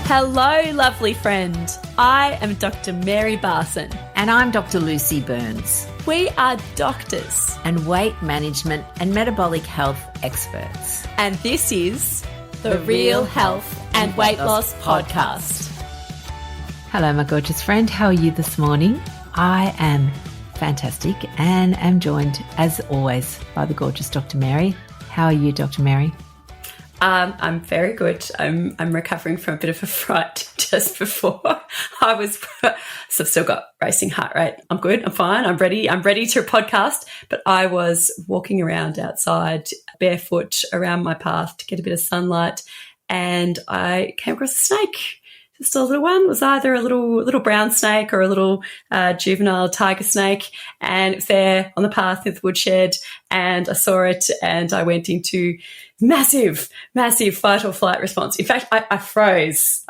Hello, lovely friend. I am Dr. Mary Barson. And I'm Dr. Lucy Burns. We are doctors and weight management and metabolic health experts. And this is the Real Health and Weight Loss Podcast. Hello, my gorgeous friend. How are you this morning? I am fantastic and am joined, as always, by the gorgeous Dr. Mary. How are you, Dr. Mary? I'm very good. I'm recovering from a bit of a fright just before I was, so I've still got racing heart rate. I'm good. I'm fine. I'm ready to podcast, but I was walking around outside barefoot around my path to get a bit of sunlight, and I came across a snake. Just a little one. It was either a little brown snake or a little juvenile tiger snake, and it was there on the path in the woodshed, and I saw it and I went into massive fight or flight response. In fact, I froze,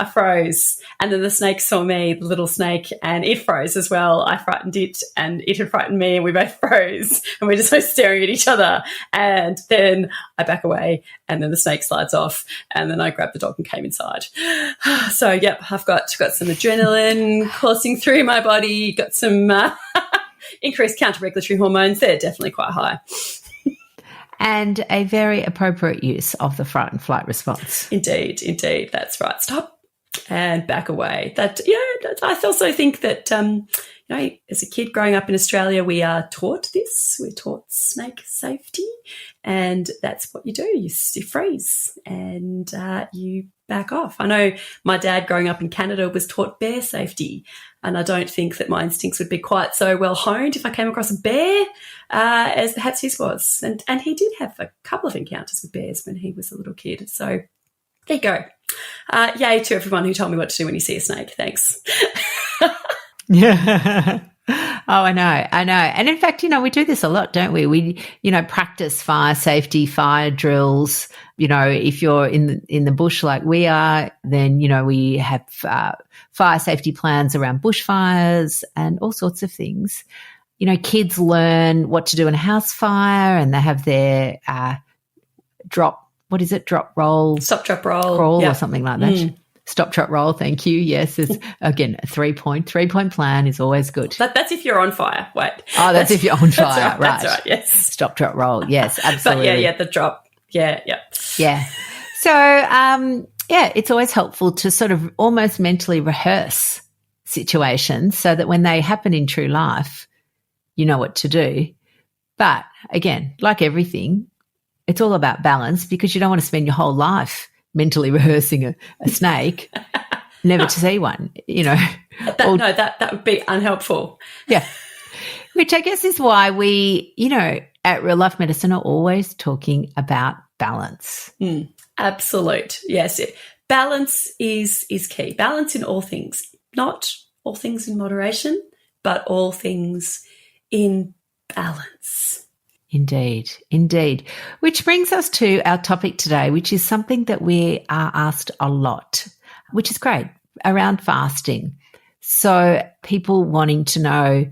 and then the snake saw me, the little snake, and it froze as well. I frightened it and it had frightened me, and we both froze, and we're just both staring at each other. And then I back away, and then the snake slides off, and then I grabbed the dog and came inside. So, yep, I've got some adrenaline coursing through my body, got some increased counter-regulatory hormones. They're definitely quite high. And a very appropriate use of the fright and flight response. Indeed. That's right. Stop and back away. I also think that, as a kid growing up in Australia, we are taught this. We're taught snake safety, and that's what you do. You freeze and you back off. I know my dad growing up in Canada was taught bear safety, and I don't think that my instincts would be quite so well honed if I came across a bear as perhaps his was. And he did have a couple of encounters with bears when he was a little kid. So there you go. Yay to everyone who told me what to do when you see a snake. Thanks. Yeah. Oh, I know. And in fact, we do this a lot, don't we? We, practice fire safety, fire drills. If you're in the bush like we are, then, we have fire safety plans around bushfires and all sorts of things. Kids learn what to do in a house fire, and they have their drop roll? Stop, drop, roll. Crawl, yep. Or something like that. Stop, drop, roll. Thank you. Yes, it's again a three-point plan is always good. That's if you're on fire. Wait. Oh, that's if you're on fire. Right. That's right. Yes. Stop, drop, roll. Yes, absolutely. But the drop. Yeah. So, it's always helpful to sort of almost mentally rehearse situations so that when they happen in true life, you know what to do. But again, like everything, it's all about balance, because you don't want to spend your whole life mentally rehearsing a snake, never to see one, That would be unhelpful. Yeah. Which I guess is why we, at Real Life Medicine are always talking about balance. Absolute. Yes. Balance is key. Balance in all things, not all things in moderation, but all things in balance. Indeed. Which brings us to our topic today, which is something that we are asked a lot, which is great, around fasting. So people wanting to know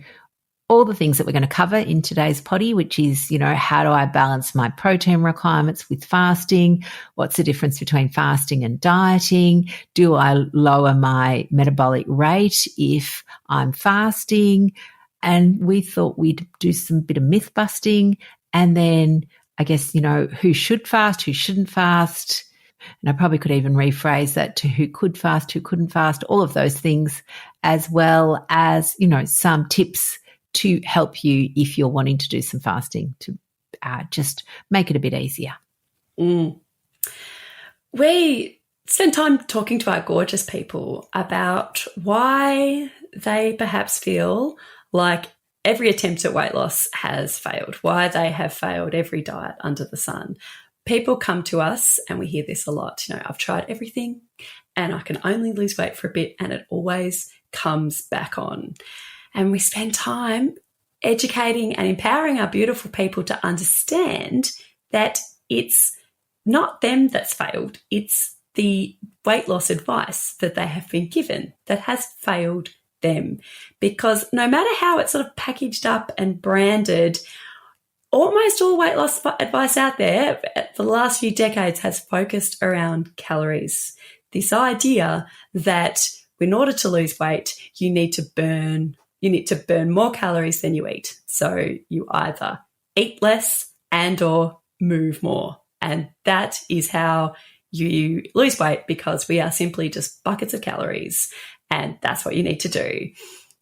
all the things that we're going to cover in today's potty, which is, how do I balance my protein requirements with fasting? What's the difference between fasting and dieting? Do I lower my metabolic rate if I'm fasting? And we thought we'd do some bit of myth busting, and then I guess, who should fast, who shouldn't fast. And I probably could even rephrase that to who could fast, who couldn't fast, all of those things, as well as, some tips to help you if you're wanting to do some fasting to just make it a bit easier. We spend time talking to our gorgeous people about why they perhaps feel like every attempt at weight loss has failed, why they have failed every diet under the sun. People come to us and we hear this a lot. I've tried everything and I can only lose weight for a bit and it always comes back on. And we spend time educating and empowering our beautiful people to understand that it's not them that's failed. It's the weight loss advice that they have been given that has failed them, because no matter how it's sort of packaged up and branded, almost all weight loss advice out there for the last few decades has focused around calories. this idea that in order to lose weight, you need to burn more calories than you eat. So you either eat less and or move more. And that is how you lose weight, because we are simply just buckets of calories, and that's what you need to do.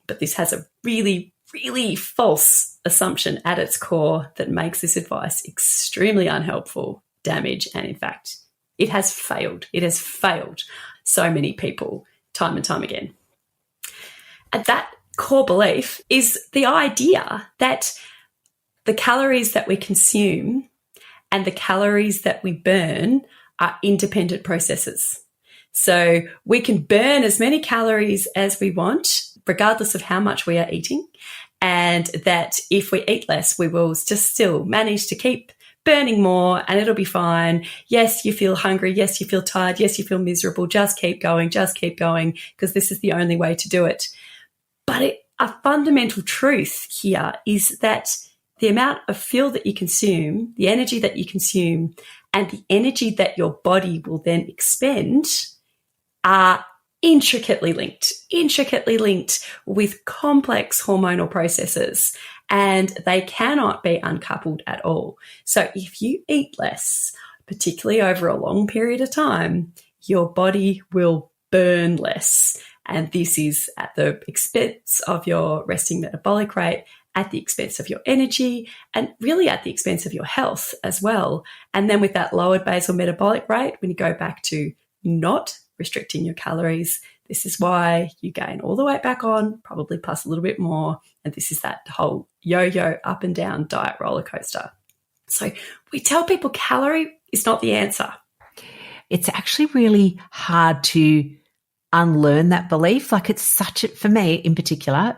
But this has a really, really false assumption at its core that makes this advice extremely unhelpful, damage, and in fact, it has failed. It has failed so many people time and time again. And that core belief is the idea that the calories that we consume and the calories that we burn are independent processes. So we can burn as many calories as we want, regardless of how much we are eating, and that if we eat less, we will just still manage to keep burning more and it'll be fine. Yes, you feel hungry. Yes, you feel tired. Yes, you feel miserable. Just keep going, because this is the only way to do it. But a fundamental truth here is that the amount of fuel that you consume, the energy that you consume, and the energy that your body will then expend are intricately linked with complex hormonal processes, and they cannot be uncoupled at all. So if you eat less, particularly over a long period of time, your body will burn less. And this is at the expense of your resting metabolic rate, at the expense of your energy, and really at the expense of your health as well. And then with that lowered basal metabolic rate, when you go back to not restricting your calories, this is why you gain all the weight back on, probably plus a little bit more. And this is that whole yo-yo up and down diet roller coaster. So we tell people calorie is not the answer. It's actually really hard to unlearn that belief. Like, it's such a, for me in particular,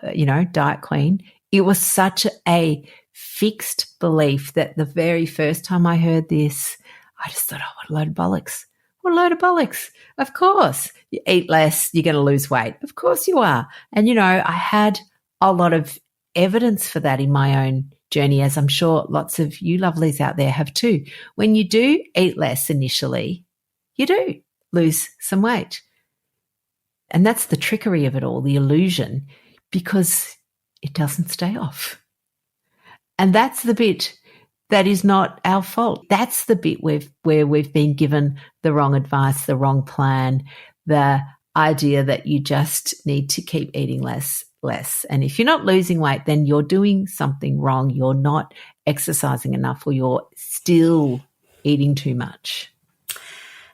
Diet Queen, it was such a fixed belief that the very first time I heard this, I just thought, oh, what a load of bollocks. What a load of bollocks. Of course, you eat less, you're going to lose weight. Of course you are. And, I had a lot of evidence for that in my own journey, as I'm sure lots of you lovelies out there have too. When you do eat less initially, you do lose some weight. And that's the trickery of it all, the illusion, because it doesn't stay off. And that's the bit that is not our fault. That's the bit where we've been given the wrong advice, the wrong plan, the idea that you just need to keep eating less. And if you're not losing weight, then you're doing something wrong. You're not exercising enough, or you're still eating too much.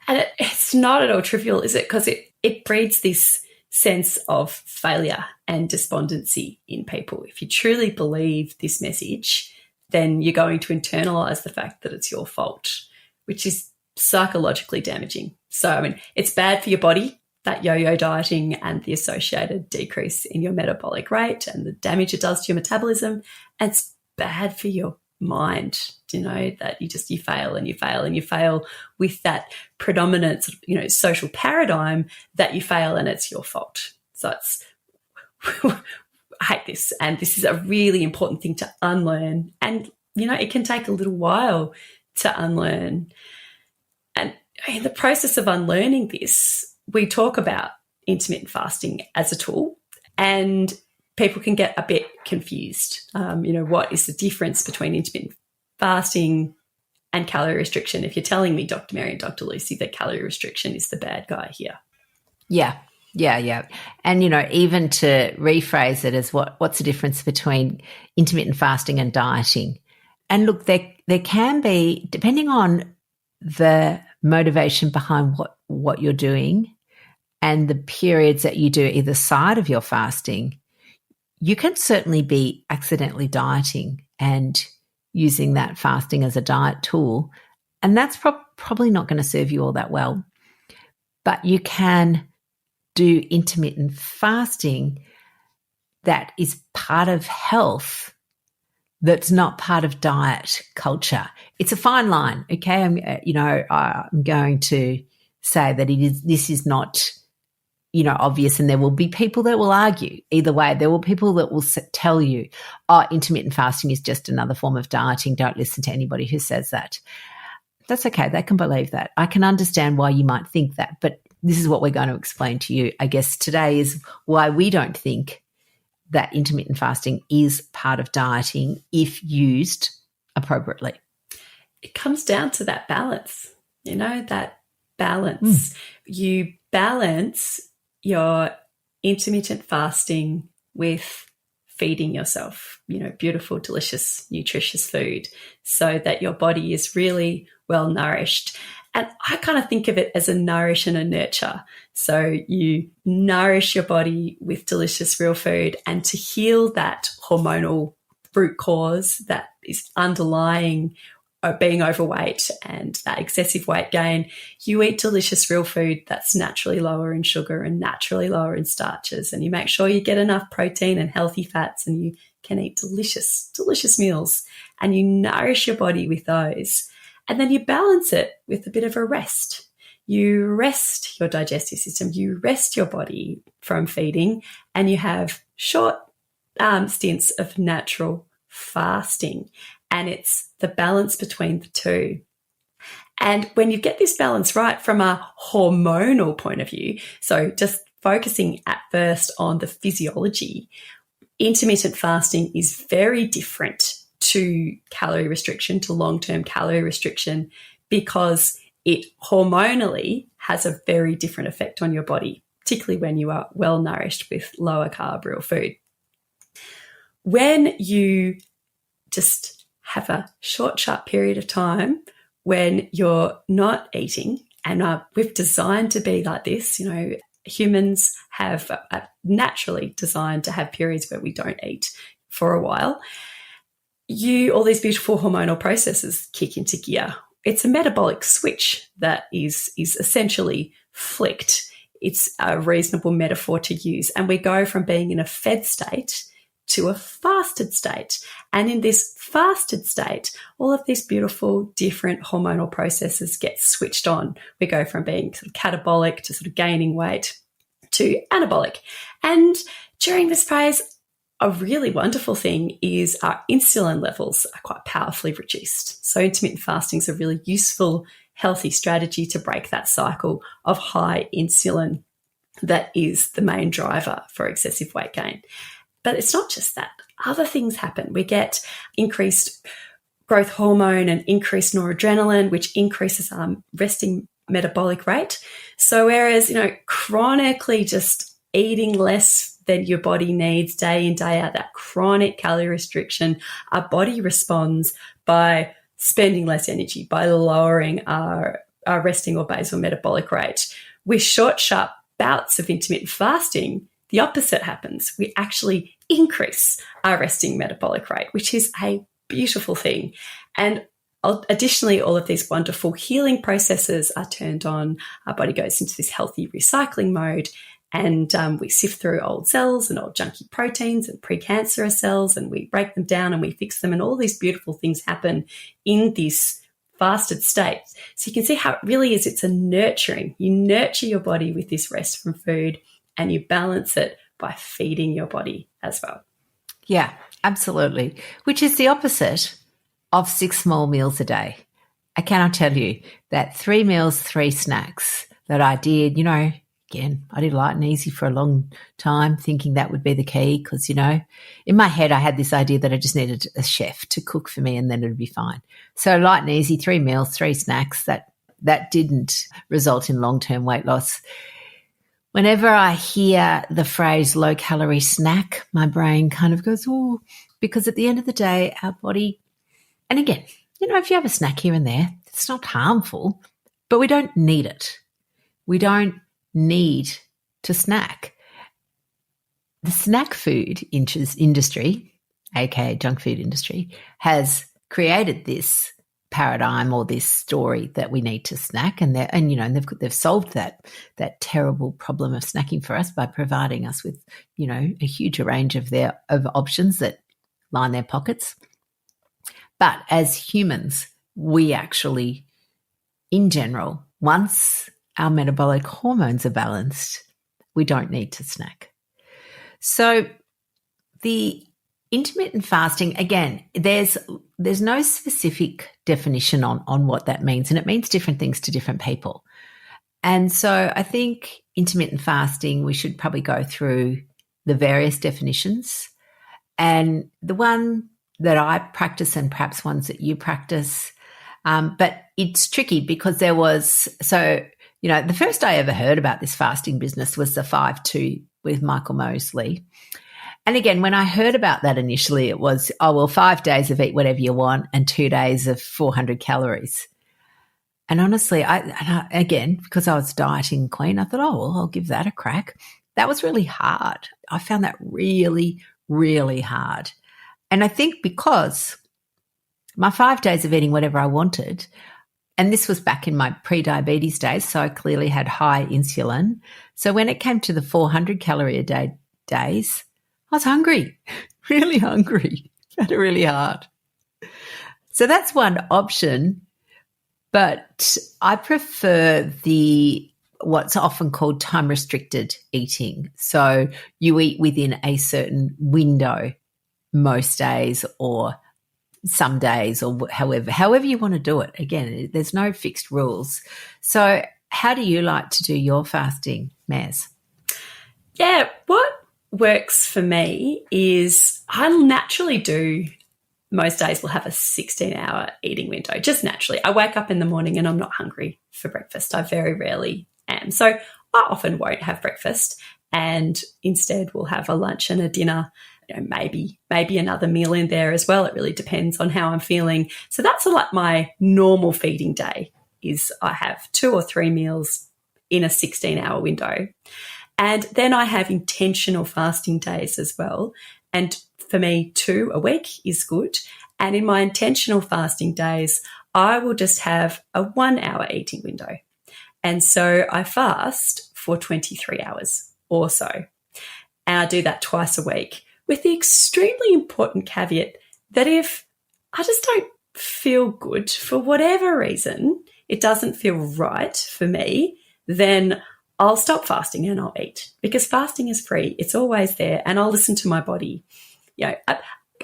And it's not at all trivial, is it? Because it breeds this sense of failure and despondency in people. If you truly believe this message, then you're going to internalize the fact that it's your fault, which is psychologically damaging. So, it's bad for your body, that yo-yo dieting and the associated decrease in your metabolic rate and the damage it does to your metabolism. And it's bad for your mind, that you fail and you fail and you fail with that predominant, social paradigm that you fail and it's your fault. So I hate this. And this is a really important thing to unlearn. And, it can take a little while to unlearn. And in the process of unlearning this, we talk about intermittent fasting as a tool, and people can get a bit confused. What is the difference between intermittent fasting and calorie restriction? If you're telling me, Dr. Mary and Dr. Lucy, that calorie restriction is the bad guy here. Yeah. And, even to rephrase it as what's the difference between intermittent fasting and dieting? And look, there can be, depending on the motivation behind what you're doing and the periods that you do either side of your fasting, you can certainly be accidentally dieting and using that fasting as a diet tool, and that's probably not going to serve you all that well. But you can do intermittent fasting that is part of health, that's not part of diet culture. It's a fine line, okay? I'm going to say that this is not, obvious, and there will be people that will argue either way. There will be people that will tell you, intermittent fasting is just another form of dieting. Don't listen to anybody who says that. That's okay. They can believe that. I can understand why you might think that. But this is what we're going to explain to you, I guess, today, is why we don't think that intermittent fasting is part of dieting if used appropriately. It comes down to that balance, that balance. You balance your intermittent fasting with feeding yourself, beautiful, delicious, nutritious food so that your body is really well nourished. And I kind of think of it as a nourish and a nurture. So you nourish your body with delicious real food, and to heal that hormonal root cause that is underlying being overweight and that excessive weight gain, you eat delicious real food that's naturally lower in sugar and naturally lower in starches, and you make sure you get enough protein and healthy fats, and you can eat delicious, delicious meals, and you nourish your body with those. And then you balance it with a bit of a rest. You rest your digestive system, you rest your body from feeding, and you have short stints of natural fasting. And it's the balance between the two. And when you get this balance right from a hormonal point of view, so just focusing at first on the physiology, intermittent fasting is very different to calorie restriction, to long-term calorie restriction, because it hormonally has a very different effect on your body, particularly when you are well nourished with lower carb real food. When you just have a short, sharp period of time when you're not eating, and we've designed to be like this, humans have naturally designed to have periods where we don't eat for a while. All these beautiful hormonal processes kick into gear. It's a metabolic switch that is essentially flicked. It's a reasonable metaphor to use. And we go from being in a fed state to a fasted state. And in this fasted state, all of these beautiful different hormonal processes get switched on. We go from being sort of catabolic to sort of gaining weight to anabolic. And during this phase, a really wonderful thing is our insulin levels are quite powerfully reduced. So intermittent fasting is a really useful, healthy strategy to break that cycle of high insulin that is the main driver for excessive weight gain. But it's not just that. Other things happen. We get increased growth hormone and increased noradrenaline, which increases our resting metabolic rate. So whereas, chronically just eating less than your body needs day in, day out, that chronic calorie restriction, our body responds by spending less energy, by lowering our resting or basal metabolic rate. With short, sharp bouts of intermittent fasting, the opposite happens. We actually increase our resting metabolic rate, which is a beautiful thing. And additionally, all of these wonderful healing processes are turned on. Our body goes into this healthy recycling mode, and we sift through old cells and old junky proteins and precancerous cells, and we break them down and we fix them, and all these beautiful things happen in this fasted state. So you can see how it really is. It's a nurturing. You nurture your body with this rest from food, and you balance it by feeding your body as well. Yeah, absolutely. Which is the opposite of 6 small meals a day. I cannot tell you that 3 meals, 3 snacks that I did, again, I did light and easy for a long time, thinking that would be the key because, in my head I had this idea that I just needed a chef to cook for me and then it'd be fine. So light and easy, 3 meals, 3 snacks, that didn't result in long-term weight loss. Whenever I hear the phrase low-calorie snack, my brain kind of goes, oh, because at the end of the day, our body, and again, if you have a snack here and there, it's not harmful, but we don't need it. We don't need to snack. The snack food industry, aka junk food industry, has created this paradigm or this story that we need to snack, and they've solved that terrible problem of snacking for us by providing us with a huge range of options that line their pockets. But as humans, we actually, in general, once our metabolic hormones are balanced, we don't need to snack. So the intermittent fasting, again, there's no specific definition on what that means, and it means different things to different people. And so I think intermittent fasting, we should probably go through the various definitions. And the one that I practice, and perhaps ones that you practice, but it's tricky because the first I ever heard about this fasting business was the 5-2 with Michael Mosley. And again, when I heard about that initially, it was, 5 days of eat whatever you want and 2 days of 400 calories. And honestly, again, because I was dieting clean, I thought, I'll give that a crack. That was really hard. I found that really, really hard. And I think because my 5 days of eating whatever I wanted, and this was back in my pre-diabetes days, so I clearly had high insulin. So when it came to the 400 calorie a day days, I was hungry, really hungry. Found it really hard. So that's one option, but I prefer what's often called time-restricted eating. So you eat within a certain window most days or some days or however you want to do it. Again, there's no fixed rules. So how do you like to do your fasting, Maz? Yeah, what works for me is I'll naturally do, most days will have a 16-hour eating window, just naturally. I wake up in the morning and I'm not hungry for breakfast. I very rarely am. So I often won't have breakfast and instead will have a lunch and a dinner, maybe another meal in there as well. It really depends on how I'm feeling. So that's like my normal feeding day is I have 2 or 3 meals in a 16-hour window. And then I have intentional fasting days as well. And for me, 2 a week is good. And in my intentional fasting days, I will just have a 1-hour eating window. And so I fast for 23 hours or so. And I do that twice a week with the extremely important caveat that if I just don't feel good for whatever reason, it doesn't feel right for me, then I'll stop fasting and I'll eat, because fasting is free. It's always there, and I'll listen to my body.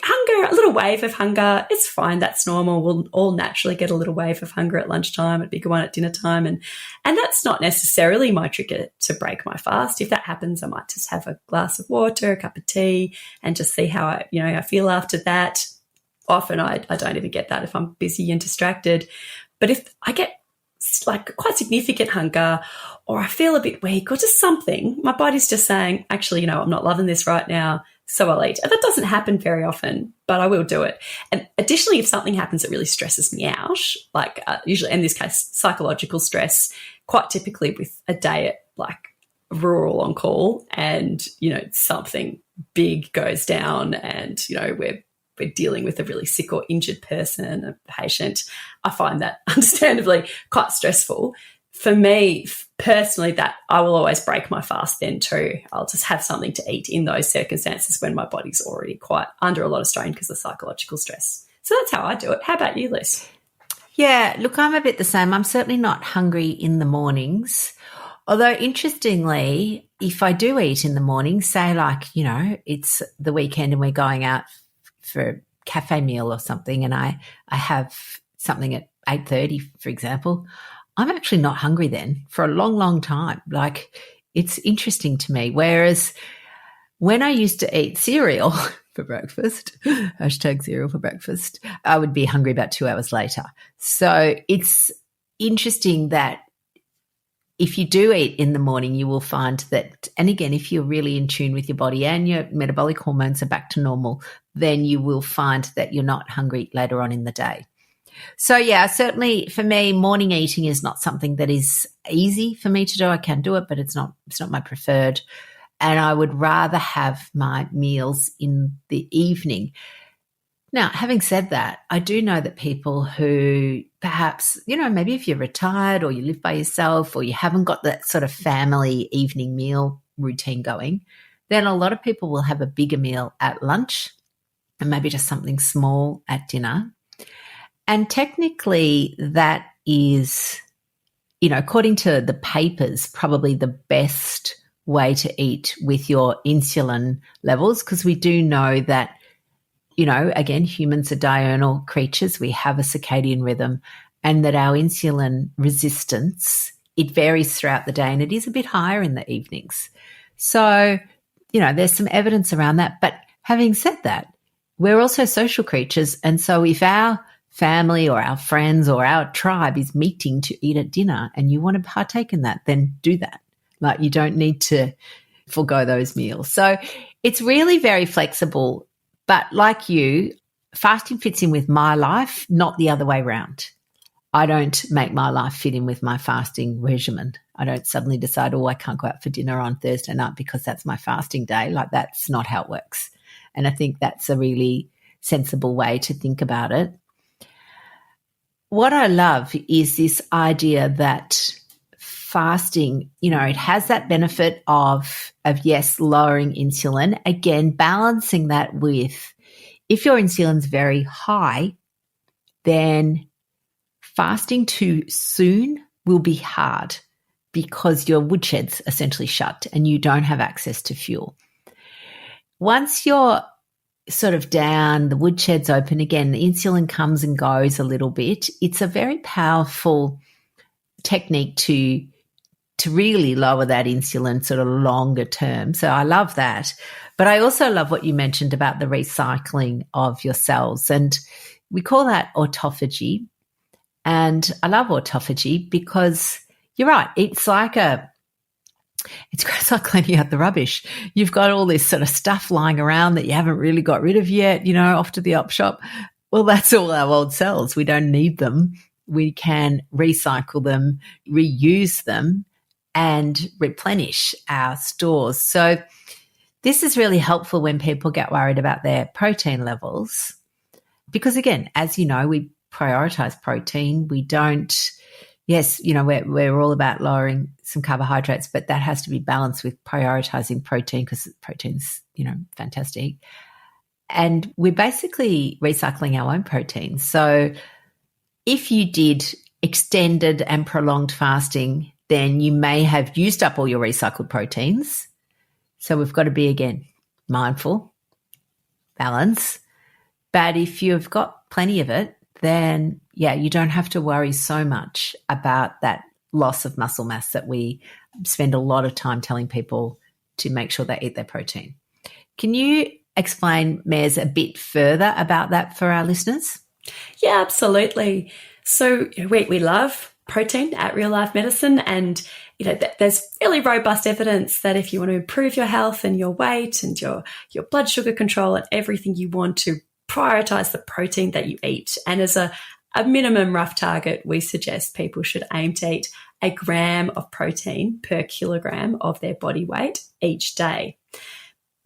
Hunger, a little wave of hunger, it's fine. That's normal. We'll all naturally get a little wave of hunger at lunchtime, a bigger one at dinner time. And that's not necessarily my trigger to break my fast. If that happens, I might just have a glass of water, a cup of tea, and just see how I feel after that. Often I don't even get that if I'm busy and distracted. But if I get like quite significant hunger, or I feel a bit weak, or just something, my body's just saying, actually, I'm not loving this right now, so I'll eat. And that doesn't happen very often, but I will do it. And additionally, if something happens that really stresses me out, like usually in this case, psychological stress, quite typically with a day at like rural on call, and something big goes down, and we're dealing with a really sick or injured person, a patient, I find that understandably quite stressful. For me personally, that I will always break my fast then too. I'll just have something to eat in those circumstances when my body's already quite under a lot of strain because of psychological stress. So that's how I do it. How about you, Liz? Yeah, look, I'm a bit the same. I'm certainly not hungry in the mornings. Although, interestingly, if I do eat in the morning, say it's the weekend and we're going out for a cafe meal or something, and I have something at 8:30, for example, I'm actually not hungry then for a long, long time. Like, it's interesting to me. Whereas when I used to eat cereal for breakfast, #cereal for breakfast, I would be hungry about 2 hours later. So it's interesting that if you do eat in the morning, you will find that, and again, if you're really in tune with your body and your metabolic hormones are back to normal, then you will find that you're not hungry later on in the day. So yeah, certainly for me, morning eating is not something that is easy for me to do. I can do it, but it's not my preferred. And I would rather have my meals in the evening. Now, having said that, I do know that people who perhaps, maybe if you're retired or you live by yourself or you haven't got that sort of family evening meal routine going, then a lot of people will have a bigger meal at lunch and maybe just something small at dinner. And technically that is, according to the papers, probably the best way to eat with your insulin levels, because we do know that, again, humans are diurnal creatures. We have a circadian rhythm, and that our insulin resistance it varies throughout the day and it is a bit higher in the evenings. So, there's some evidence around that. But having said that, we're also social creatures. And so if our family or our friends or our tribe is meeting to eat at dinner and you want to partake in that, then do that. Like, you don't need to forego those meals. So it's really very flexible. But like you, fasting fits in with my life, not the other way around. I don't make my life fit in with my fasting regimen. I don't suddenly decide, I can't go out for dinner on Thursday night because that's my fasting day. Like, that's not how it works. And I think that's a really sensible way to think about it. What I love is this idea that fasting, it has that benefit of yes, lowering insulin. Again, balancing that with, if your insulin's very high, then fasting too soon will be hard because your woodshed's essentially shut and you don't have access to fuel. Once you're sort of down, the woodshed's open again, the insulin comes and goes a little bit. It's a very powerful technique to really lower that insulin sort of longer term. So I love that. But I also love what you mentioned about the recycling of your cells. And we call that autophagy. And I love autophagy because you're right. It's like cleaning out the rubbish. You've got all this sort of stuff lying around that you haven't really got rid of yet, off to the op shop. Well, that's all our old cells. We don't need them. We can recycle them, reuse them, and replenish our stores. So this is really helpful when people get worried about their protein levels because, again, as you know, we prioritize protein. We don't, yes, we're all about lowering some carbohydrates, but that has to be balanced with prioritizing protein because protein's, fantastic. And we're basically recycling our own protein. So if you did extended and prolonged fasting, then you may have used up all your recycled proteins. So we've got to be, again, mindful, balance. But if you've got plenty of it, then, you don't have to worry so much about that loss of muscle mass that we spend a lot of time telling people to make sure they eat their protein. Can you explain, Mez, a bit further about that for our listeners? Yeah, absolutely. So we love protein at Real Life Medicine, and there's really robust evidence that if you want to improve your health and your weight and your blood sugar control and everything, you want to prioritize the protein that you eat. And as a minimum rough target, we suggest people should aim to eat 1 gram of protein per kilogram of their body weight each day.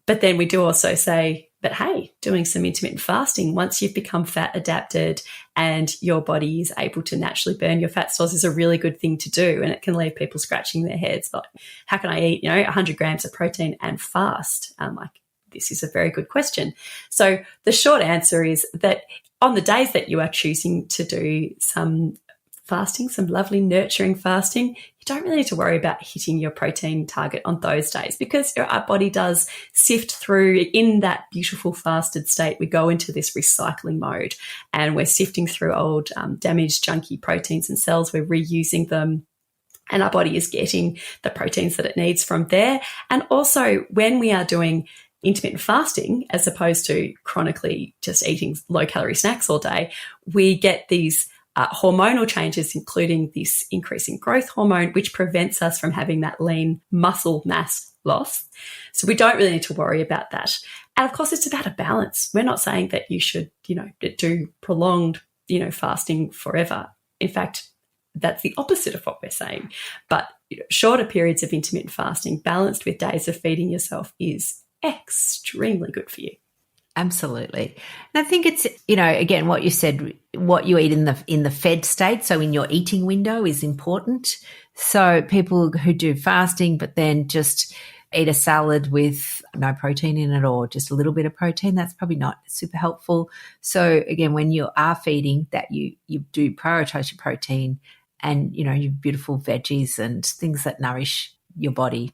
But then we do also say, but hey, doing some intermittent fasting, once you've become fat adapted and your body is able to naturally burn your fat stores, is a really good thing to do. And it can leave people scratching their heads like, how can I eat, 100 grams of protein and fast? This is a very good question. So the short answer is that on the days that you are choosing to do some fasting, some lovely nurturing fasting, you don't really need to worry about hitting your protein target on those days because our body does sift through in that beautiful fasted state. We go into this recycling mode and we're sifting through old damaged, junky proteins and cells. We're reusing them. And our body is getting the proteins that it needs from there. And also when we are doing intermittent fasting, as opposed to chronically just eating low-calorie snacks all day, we get these hormonal changes, including this increase in growth hormone, which prevents us from having that lean muscle mass loss. So we don't really need to worry about that. And of course, it's about a balance. We're not saying that you should, do prolonged, fasting forever. In fact, that's the opposite of what we're saying. But shorter periods of intermittent fasting balanced with days of feeding yourself is extremely good for you. Absolutely. And I think it's, again, what you said, what you eat in the fed state, so in your eating window, is important. So people who do fasting but then just eat a salad with no protein in it or just a little bit of protein, that's probably not super helpful. So again, when you are feeding, that you do prioritize your protein and, your beautiful veggies and things that nourish your body.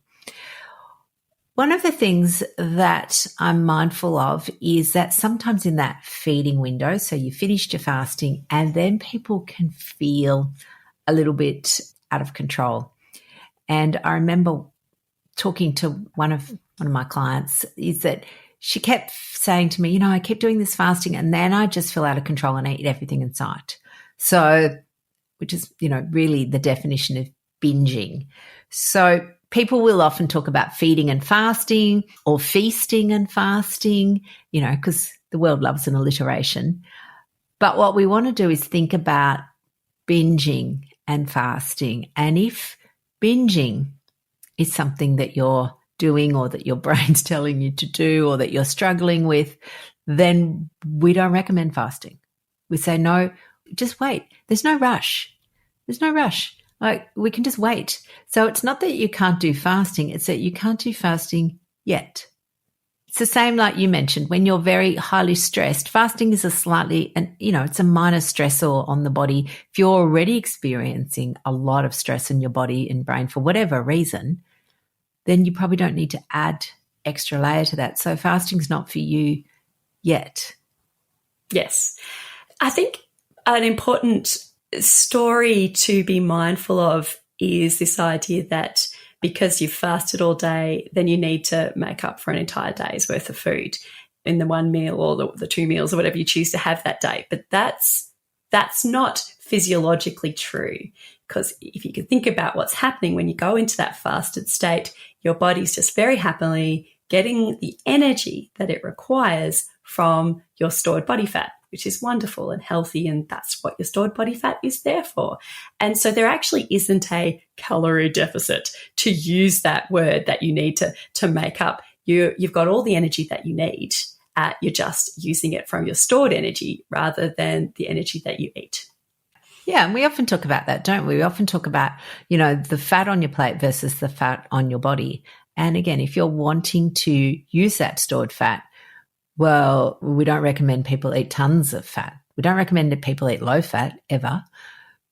One of the things that I'm mindful of is that sometimes in that feeding window, so you finished your fasting and then people can feel a little bit out of control. And I remember talking to one of my clients is that she kept saying to me, I keep doing this fasting and then I just feel out of control and I eat everything in sight. So, which is, really the definition of binging. So people will often talk about feeding and fasting or feasting and fasting, because the world loves an alliteration. But what we want to do is think about binging and fasting. And if binging is something that you're doing or that your brain's telling you to do or that you're struggling with, then we don't recommend fasting. We say, no, just wait. There's no rush. Like, we can just wait. So it's not that you can't do fasting, it's that you can't do fasting yet. It's the same like you mentioned, when you're very highly stressed, fasting is it's a minor stressor on the body. If you're already experiencing a lot of stress in your body and brain for whatever reason, then you probably don't need to add extra layer to that. So fasting's not for you yet. Yes. I think an important story to be mindful of is this idea that because you've fasted all day, then you need to make up for an entire day's worth of food in the one meal or the two meals or whatever you choose to have that day. But that's not physiologically true, because if you can think about what's happening when you go into that fasted state, your body's just very happily getting the energy that it requires from your stored body fat, which is wonderful and healthy, and that's what your stored body fat is there for. And so there actually isn't a calorie deficit, to use that word, that you need to make up. You've got all the energy that you need. You're just using it from your stored energy rather than the energy that you eat. Yeah, and we often talk about that, don't we? We often talk about, the fat on your plate versus the fat on your body. And again, if you're wanting to use that stored fat, well, we don't recommend people eat tons of fat. We don't recommend that people eat low fat ever.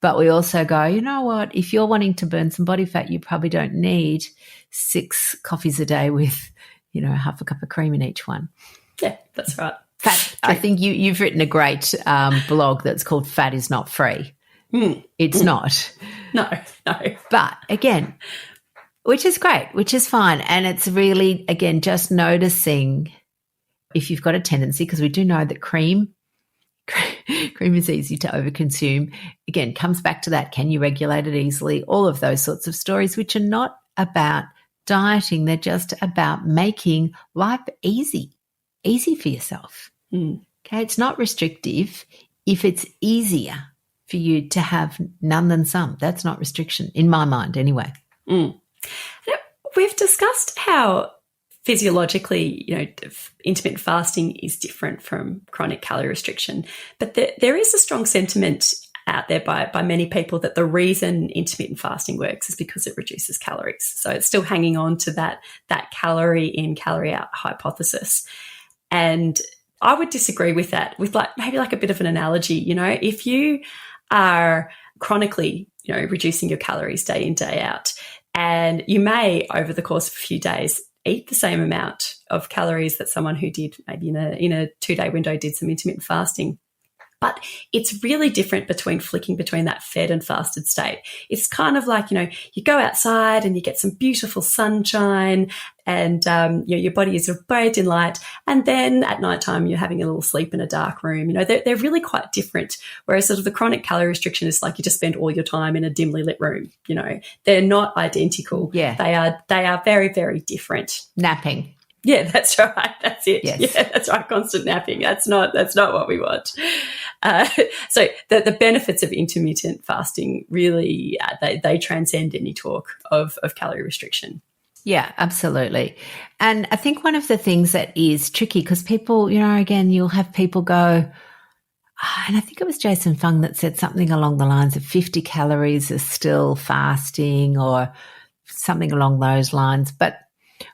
But we also go, you know what, if you're wanting to burn some body fat, you probably don't need 6 coffees a day with, half a cup of cream in each one. Yeah, that's right. Fat, I think you've written a great blog that's called Fat is Not Free. It's not. No. But again, which is great, which is fine. And it's really, again, just noticing if you've got a tendency, because we do know that cream is easy to overconsume. Again, comes back to that, can you regulate it easily? All of those sorts of stories, which are not about dieting. They're just about making life easy for yourself. Okay, it's not restrictive if it's easier for you to have none than some. That's not restriction, in my mind anyway. We've discussed how physiologically, intermittent fasting is different from chronic calorie restriction, but there is a strong sentiment out there by many people that the reason intermittent fasting works is because it reduces calories. So it's still hanging on to that calorie in, calorie out hypothesis. And I would disagree with that, with maybe a bit of an analogy. If you are chronically, reducing your calories day in, day out, and you may, over the course of a few days, eat the same amount of calories that someone who did maybe in a 2-day window did some intermittent fasting. But it's really different flicking between that fed and fasted state. It's kind of like, you go outside and you get some beautiful sunshine and your body is bathed in light, and then at nighttime you're having a little sleep in a dark room. They're really quite different, whereas sort of the chronic calorie restriction is like you just spend all your time in a dimly lit room. They're not identical. Yeah. They are very, very different. Napping. Yeah, that's right. That's it. Yes. Yeah, that's right. Constant napping. That's not what we want. So the benefits of intermittent fasting really, they transcend any talk of calorie restriction. Yeah, absolutely. And I think one of the things that is tricky, because people, again, you'll have people go, and I think it was Jason Fung that said something along the lines of 50 calories is still fasting or something along those lines. But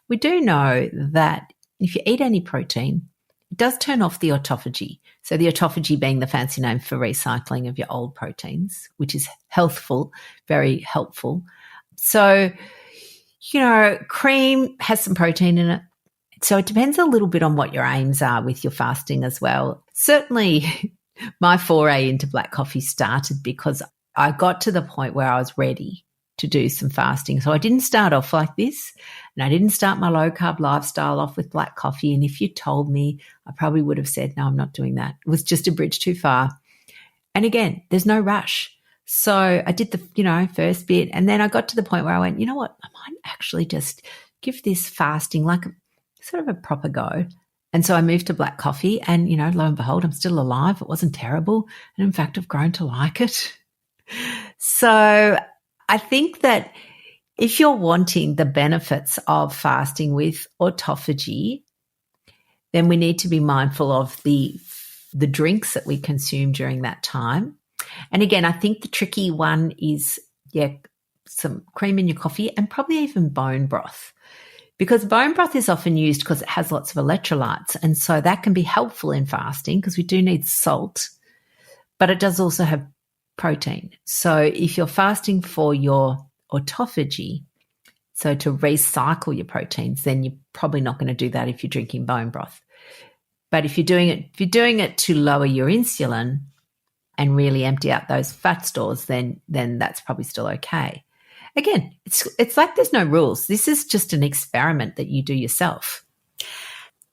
we do know that if you eat any protein, it does turn off the autophagy. So the autophagy being the fancy name for recycling of your old proteins, which is healthful, very helpful. So, cream has some protein in it. So it depends a little bit on what your aims are with your fasting as well. Certainly my foray into black coffee started because I got to the point where I was ready to do some fasting. So I didn't start off like this, and I didn't start my low carb lifestyle off with black coffee. And if you told me, I probably would have said, no, I'm not doing that. It was just a bridge too far. And again, there's no rush. So I did the, first bit, and then I got to the point where I went, you know what, I might actually just give this fasting like sort of a proper go. And so I moved to black coffee, and, lo and behold, I'm still alive. It wasn't terrible. And in fact, I've grown to like it. So I think that if you're wanting the benefits of fasting with autophagy, then we need to be mindful of the drinks that we consume during that time. And again, I think the tricky one is, some cream in your coffee and probably even bone broth, because bone broth is often used because it has lots of electrolytes. And so that can be helpful in fasting because we do need salt, but it does also have protein. So if you're fasting for your autophagy, so to recycle your proteins, then you're probably not going to do that if you're drinking bone broth. But if you're doing it to lower your insulin and really empty out those fat stores, then that's probably still okay. Again, it's like there's no rules. This is just an experiment that you do yourself.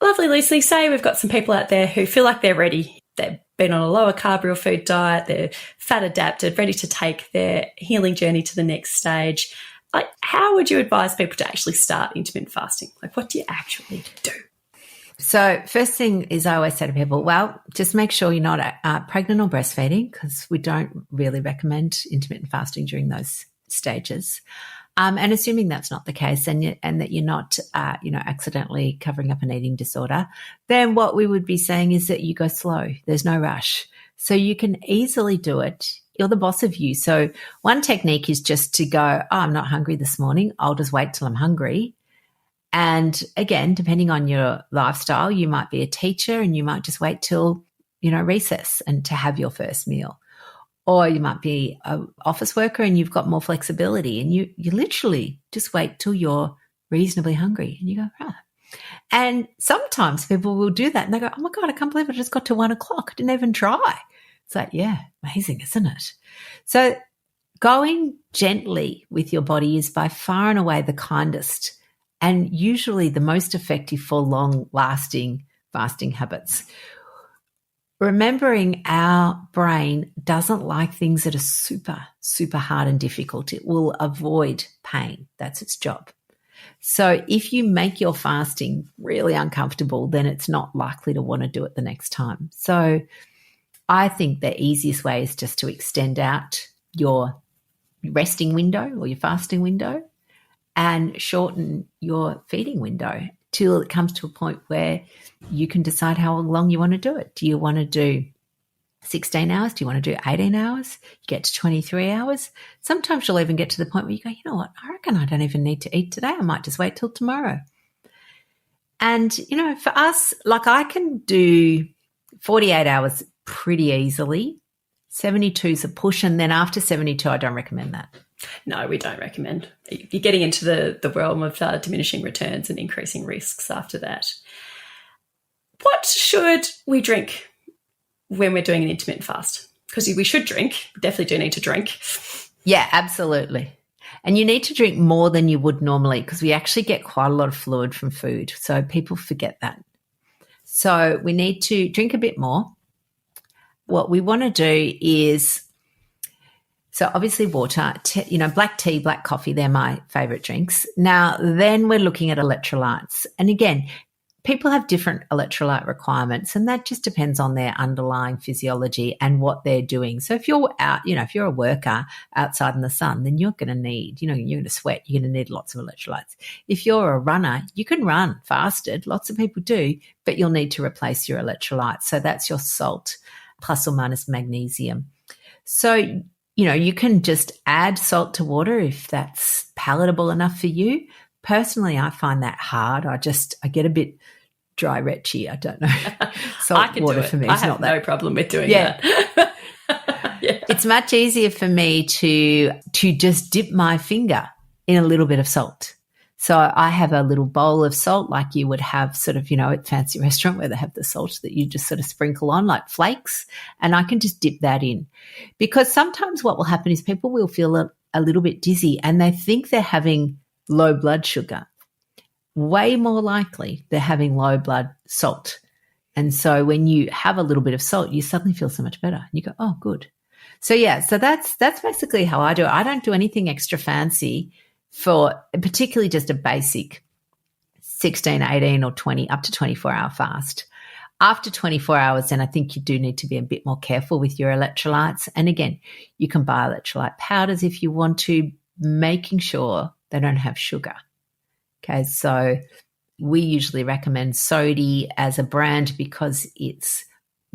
Lovely, Lucy. Say we've got some people out there who feel like they're ready. They've been on a lower carb real food diet. They're fat adapted, ready to take their healing journey to the next stage. Like, how would you advise people to actually start intermittent fasting? Like, what do you actually do? So first thing is, I always say to people, well, just make sure you're not pregnant or breastfeeding, because we don't really recommend intermittent fasting during those stages. And assuming that's not the case, and that you're not, accidentally covering up an eating disorder, then what we would be saying is that you go slow. There's no rush. So you can easily do it. You're the boss of you. So one technique is just to go, I'm not hungry this morning. I'll just wait till I'm hungry. And again, depending on your lifestyle, you might be a teacher and you might just wait till, recess and to have your first meal. Or you might be an office worker and you've got more flexibility, and you literally just wait till you're reasonably hungry and you go, right. And sometimes people will do that and they go, oh my God, I can't believe I just got to 1 o'clock. I didn't even try. It's like, yeah, amazing, isn't it? So going gently with your body is by far and away the kindest and usually the most effective for long-lasting fasting habits. Remembering our brain doesn't like things that are super, super hard and difficult. It will avoid pain. That's its job. So if you make your fasting really uncomfortable, then it's not likely to want to do it the next time. So I think the easiest way is just to extend out your resting window or your fasting window and shorten your feeding window till it comes to a point where you can decide how long you want to do it. Do you want to do 16 hours? Do you want to do 18 hours? You get to 23 hours. Sometimes you'll even get to the point where you go, you know what, I reckon I don't even need to eat today. I might just wait till tomorrow. And, for us, like I can do 48 hours pretty easily. 72 is a push, and then after 72, I don't recommend that. No, we don't recommend. You're getting into the realm of diminishing returns and increasing risks after that. What should we drink when we're doing an intermittent fast? Because we should drink. We definitely do need to drink. Yeah, absolutely. And you need to drink more than you would normally because we actually get quite a lot of fluid from food. So people forget that. So we need to drink a bit more. What we want to do is, so obviously water, black tea, black coffee, they're my favourite drinks. Now, then we're looking at electrolytes. And again, people have different electrolyte requirements, and that just depends on their underlying physiology and what they're doing. So if you're out, if you're a worker outside in the sun, then you're going to need, you're going to sweat, you're going to need lots of electrolytes. If you're a runner, you can run fasted. Lots of people do, but you'll need to replace your electrolytes. So that's your salt plus or minus magnesium. So, you can just add salt to water if that's palatable enough for you. Personally, I find that hard. I get a bit dry retchy. I don't know. Salt water for me is not that. I have no problem with doing that. Yeah. It's much easier for me to just dip my finger in a little bit of salt. So I have a little bowl of salt like you would have sort of, at fancy restaurant where they have the salt that you just sort of sprinkle on like flakes, and I can just dip that in. Because sometimes what will happen is people will feel a a little bit dizzy and they think they're having low blood sugar. Way more likely they're having low blood salt. And so when you have a little bit of salt, you suddenly feel so much better. And you go, oh, good. So that's basically how I do it. I don't do anything extra fancy for particularly just a basic 16, 18 or 20, up to 24-hour fast. After 24 hours, then I think you do need to be a bit more careful with your electrolytes. And again, you can buy electrolyte powders if you want to, making sure they don't have sugar. Okay, so we usually recommend Sodi as a brand because it's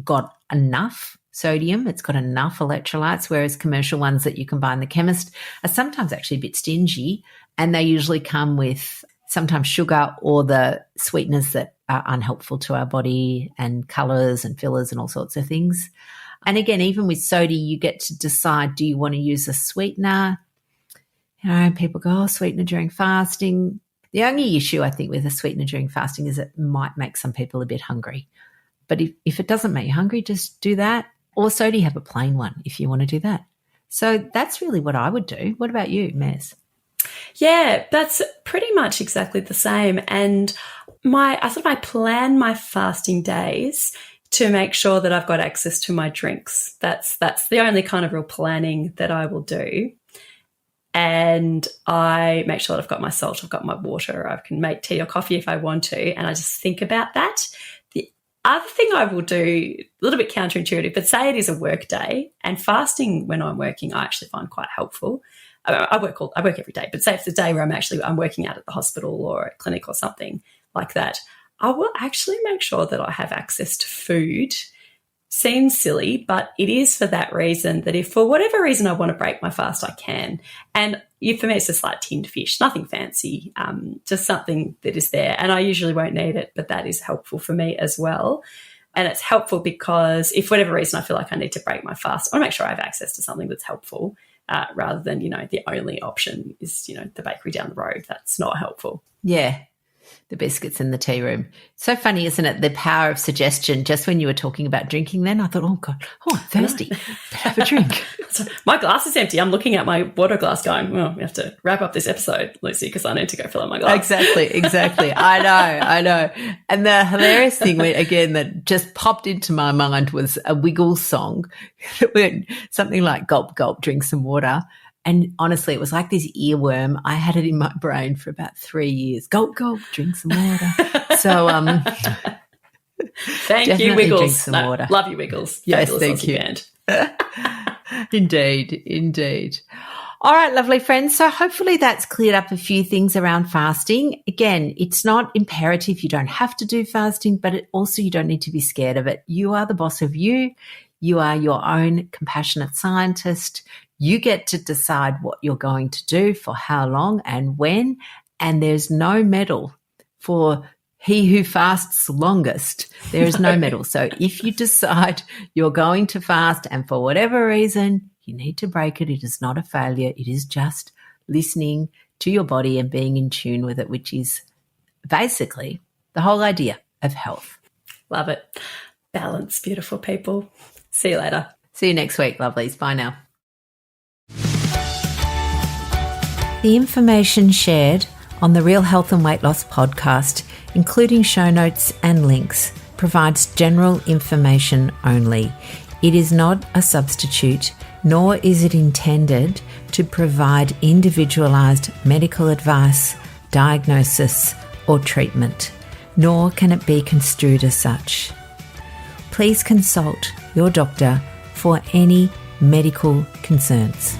got enough sodium, it's got enough electrolytes, whereas commercial ones that you can buy in the chemist are sometimes actually a bit stingy, and they usually come with sometimes sugar or the sweeteners that are unhelpful to our body and colours and fillers and all sorts of things. And again, even with Sodi, you get to decide, do you want to use a sweetener? You know, people go, oh, sweetener during fasting. The only issue I think with a sweetener during fasting is it might make some people a bit hungry. But if it doesn't make you hungry, just do that. Or Sodi, have a plain one if you want to do that. So that's really what I would do. What about you, Mez? Yeah, that's pretty much exactly the same. And I plan my fasting days to make sure that I've got access to my drinks. That's the only kind of real planning that I will do. And I make sure that I've got my salt, I've got my water, I can make tea or coffee if I want to, and I just think about that. The other thing I will do, a little bit counterintuitive, but say it is a work day, and fasting when I'm working I actually find quite helpful. I work every day, but say it's a day where I'm working out at the hospital or a clinic or something like that, I will actually make sure that I have access to food. Seems silly, but it is for that reason, that if for whatever reason I want to break my fast, I can. And for me, it's just like tinned fish, nothing fancy, just something that is there. And I usually won't need it, but that is helpful for me as well. And it's helpful because if for whatever reason I feel like I need to break my fast, I want to make sure I have access to something that's helpful, rather than, the only option is, the bakery down the road. That's not helpful. Yeah. The biscuits in the tea room. So funny, isn't it? The power of suggestion. Just when you were talking about drinking then, I thought, oh, God, I'm thirsty. Have a drink. So my glass is empty. I'm looking at my water glass going, well, we have to wrap up this episode, Lucy, because I need to go fill up my glass. Exactly. I know. And the hilarious thing, that just popped into my mind was a Wiggles song. Something like gulp, gulp, drink some water. And honestly, it was like this earworm. I had it in my brain for about 3 years. Gulp, gulp, drink some water. So, thank you, Wiggles. Drink some water. Love you, Wiggles. Yes, thank you. Indeed. All right, lovely friends. So hopefully that's cleared up a few things around fasting. Again, it's not imperative. You don't have to do fasting, but you don't need to be scared of it. You are the boss of you. You are your own compassionate scientist. You get to decide what you're going to do, for how long and when, and there's no medal for he who fasts longest. There is no medal. So if you decide you're going to fast and for whatever reason you need to break it, it is not a failure. It is just listening to your body and being in tune with it, which is basically the whole idea of health. Love it. Balance, beautiful people. See you later. See you next week, lovelies. Bye now. The information shared on the Real Health and Weight Loss podcast, including show notes and links, provides general information only. It is not a substitute, nor is it intended to provide individualised medical advice, diagnosis, or treatment, nor can it be construed as such. Please consult your doctor for any medical concerns.